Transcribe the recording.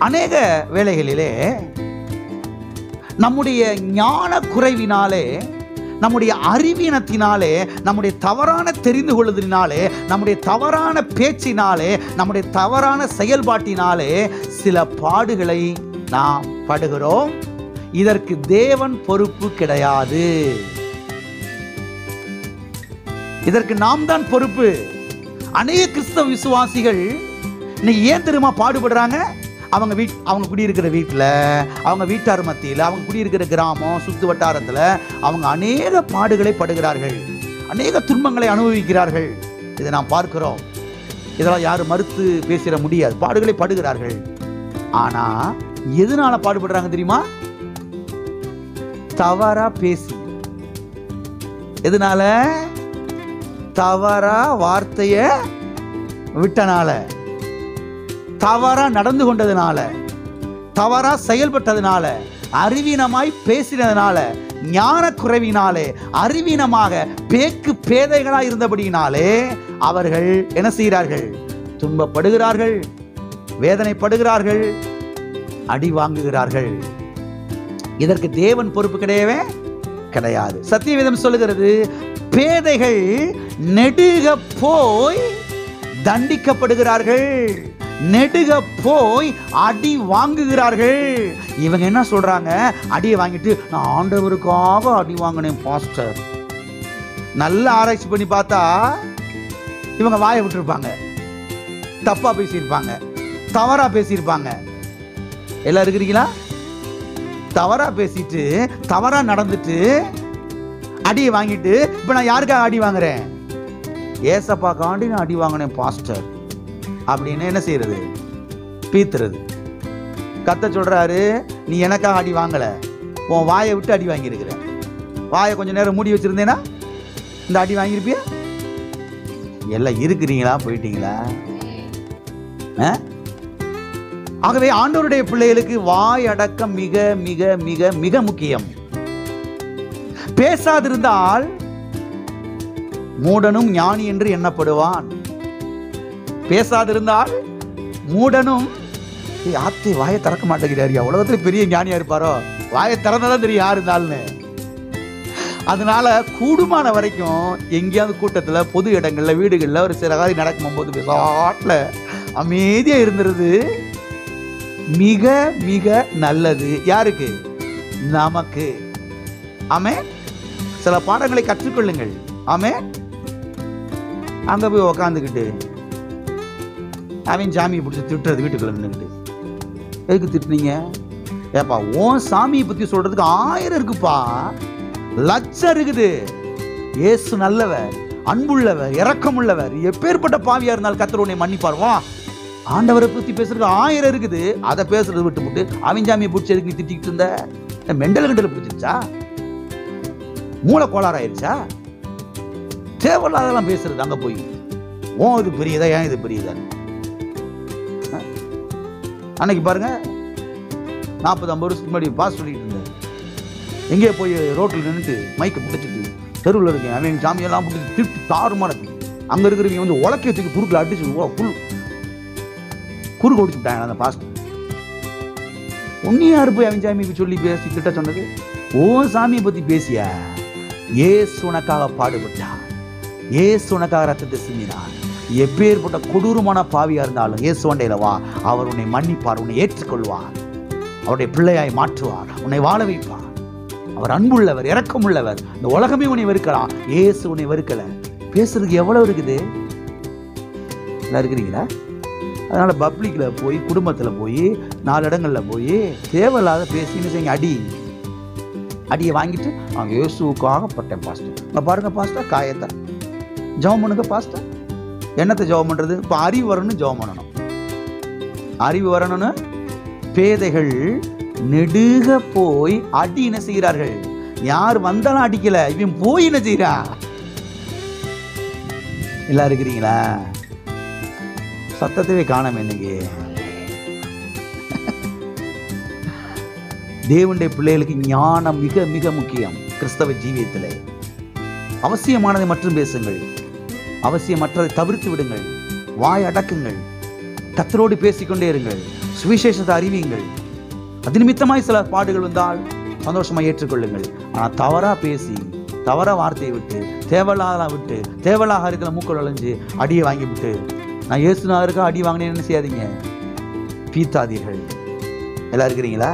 அநேக வேளைகளிலே நம்முடைய ஞான குறைவினாலே, நம்முடைய அறிவீனத்தினாலே, நம்முடைய தவறான தெரிந்து கொள்வதனாலே, நம்முடைய தவறான பேச்சினாலே, நம்முடைய தவறான செயல்பாட்டினாலே சில பாடுகளை நாம் படுகிறோம். இதற்கு தேவன் பொறுப்பு கிடையாது. இதற்கு நாம் தான் பொறுப்பு. அநேக கிறிஸ்தவ விசுவாசிகள் இன்னைக்கு ஏன் தெரியுமா பாடுபடுறாங்க? அவங்க குடியிருக்கிற வீட்டில், அவங்க வீட்டார் மத்தியில், அவங்க குடியிருக்கிற கிராமம் சுற்று வட்டாரத்தில் அவங்க அநேக பாடுகளை படுகிறார்கள், அநேக துன்பங்களை அனுபவிக்கிறார்கள். இதை நாம் பார்க்கிறோம். இதெல்லாம் யாரும் மறுத்து பேசிட முடியாது. பாடுகளை படுகிறார்கள். ஆனால் எதனால பாடுபடுறாங்க தெரியுமா? தவறா பேசி. எதனால? தவறா வார்த்தைய விட்டனால, தவறா நடந்து கொண்டதுனால, தவறா செயல்பட்டதுனால, அறிவீனமாய் பேசினதுனால, ஞான குறைவினாலே, அறிவீனமாக பேதைகளாய் இருந்தபடியினாலே அவர்கள் என்ன செய்கிறார்கள்? துன்பப்படுகிறார்கள், வேதனைப்படுகிறார்கள், அடி வாங்குகிறார்கள். இதற்கு தேவன் பொறுப்பு கிடையவே கிடையாது. சத்தியவேதம் சொல்லுகிறது, பேதைகள் நெடுக போய் தண்டிக்கப்படுகிறார்கள், நெடுக போய் அடி வாங்குகிறார்கள். இவங்க என்ன சொல்றாங்க? அடியை வாங்கிட்டு நான் ஆண்டவருக்காக அடி வாங்கினேன் பாஸ்டர். நல்ல ஆராய்ச்சி பண்ணி பார்த்தா இவங்க வாயை விட்டுருப்பாங்க, தப்பா பேசியிருப்பாங்க, தவறா பேசியிருப்பாங்க. எல்லாம் இருக்கிறீங்களா? தவறா பேசிட்டு, தவறா நடந்துட்டு, அடியை வாங்கிட்டு, இப்ப நான் யாருக்காக அடி வாங்குறேன்? ஏசப்பாக்காண்டி நான் அடி வாங்கினேன் பாஸ்டர் அப்படின்னு என்ன செய்யறது? பீத்துறது. கர்த்தர் சொல்றாரு, நீ எனக்காக அடி வாங்கல, உன் வாயை விட்டு அடி வாங்கியிருக்கிற. வாயை கொஞ்சம் நேரம் மூடி வச்சிருந்தேன்னா இந்த அடி வாங்கியிருப்பிய? எல்லாம் இருக்கிறீங்களா? போயிட்டீங்களா? ஆகவே ஆண்டவருடைய பிள்ளைகளுக்கு வாய் அடக்கம் மிக மிக மிக மிக முக்கியம். பேசாதிருந்தால் மூடனும் ஞானி என்று எண்ணப்படுவான். பேசாதிருந்தால் மூடனும் ஆத்தை வாயை திறக்க மாட்டேங்கிறாரியா, உலகத்துல பெரிய ஞானியா இருப்பாரோ, வாயை திறந்தாதான் தெரியும் யாரு இருந்தால்னு. அதனால கூடுமான வரைக்கும் எங்கேயாவது கூட்டத்துல, பொது இடங்கள்ல, வீடுகள்ல ஒரு சில காரியம் நடக்கும் போது பேசாட்ல அமைதியா இருந்துருது மிக மிக நல்லது. யாருக்கு? நமக்கு. ஆமென். சில பாடங்களை கற்றுக்கொள்ளுங்கள். ஆமென். அங்க போய் உக்காந்துக்கிட்டு அவன் சாமியை பிடிச்சி திட்டுறது, வீட்டுக்குள்ள நின்றுக்கிட்டு எதுக்கு திட்டுனீங்க? ஏப்பா, உன் சாமியை பத்தி சொல்றதுக்கு 1000 இருக்குப்பா, லட்சம் இருக்குது. இயேசு நல்லவர், அன்புள்ளவர், இரக்கமுள்ளவர். எப்பேற்பட்ட பாவியா இருந்தாலும் கர்த்தர் உன்னை மன்னிப்பார். வா, ஆண்டவரை பத்தி பேசுறதுக்கு 1000 இருக்குது. அதை பேசுறது விட்டு விட்டு அவன் சாமியை பிடிச்சி எதுக்கு நீ திட்டிக்கிட்டு இருந்த? மெண்டல் கண்டல பிடிச்சிருச்சா? மூளை கோளாறு ஆயிடுச்சா? தேவையில்லாதெல்லாம் பேசுறது. அங்க போய் ஓ இது பெரியதா, ஏன் இது பெரியதா? அன்னைக்கு பாருங்க, 40-50 வருஷத்துக்கு முன்னாடி பாஸ் சொல்லிட்டு இருந்தேன். எங்கே போய் ரோட்டில் நின்றுட்டு மைக்கை பிடிச்சிட்டு தெருவில் இருக்கேன், அவன் சாமியெல்லாம் பிடிச்சி திட்டு தாறுமாற. அங்க இருக்கிறவங்க வந்து உலக்கைய தூக்கி குறுக்கில் அடிச்சு குறுக்கு ஒடிச்சுட்டாங்க. அந்த பாஸ்டர் உன்னையாரு போய் அவன் சாமியை சொல்லி பேசி திட்ட சொன்னது? ஓ சாமியை பத்தி பேசியா? ஏசு உனக்காக பாடுபட்டான், ஏசு உனக்காக ரத்தத்தை சிந்தினார். எப்பேற்பட்ட கொடூரமான பாவியா இருந்தாலும் இயேசு வண்டையில வா, அவர் உன்னை மன்னிப்பார், உன்னை ஏற்றுக்கொள்வார், அவருடைய பிள்ளையாய் மாற்றுவார், உன்னை வாழ வைப்பார். அவர் அன்புள்ளவர், இரக்கமுள்ளவர். இந்த உலகமே உன்னை வெறுக்கலாம், இயேசு உன்னை வெறுக்கல. பேசுறதுக்கு எவ்வளவு இருக்குது? இருக்கிறீங்களா? அதனால பப்ளிக்ல போய், குடும்பத்துல போய், 4 இடங்கள்ல போய் தேவையில்லாத பேசின்னு செய்யுங்க. அடியை வாங்கிட்டு அவங்க இயேசுக்காக பட்டேன் பாஸ்டர். இங்க பாருங்க பாஸ்டர், காயத்தை ஜெபம் பண்ணுங்க பாஸ்டர். என்னத்தை ஜெபம் பண்றது? இப்ப அறிவு வரணும்னு ஜெபம் பண்ணணும். அறிவு வரணும்னு பேதைகள் நெடுக போய் அடி என்ன செய்கிறார்கள்? யார் வந்தாலும் அடிக்கல, இவன் போய் என்ன செய்யறா? எல்லாம் இருக்கிறீங்களா? சத்தத்தையே காணாம இன்னைக்கு. தேவனுடைய பிள்ளைகளுக்கு ஞானம் மிக மிக முக்கியம். கிறிஸ்தவ ஜீவியத்திலே அவசியமானதை மட்டும் பேசுங்கள், அவசியமற்றதை தவிர்த்து விடுங்கள். வாய் அடக்குங்கள், கர்த்தரோடு பேசிக்கொண்டே இருங்கள். சுவிசேஷத்தை அறிவியுங்கள். அது நிமித்தமாய் சில பாடுகள் வந்தால் சந்தோஷமா ஏற்றுக்கொள்ளுங்கள். ஆனா தவறா பேசி, தவறா வார்த்தையை விட்டு, தேவையில்லாத இருக்கிற மூக்கள் அலைஞ்சு அடியை வாங்கி விட்டு, நான் இயேசுநாதருக்கா அடி வாங்கினேன்னு செய்யாதீங்க. பீத்தாதீர்கள். எல்லாம் இருக்கிறீங்களா?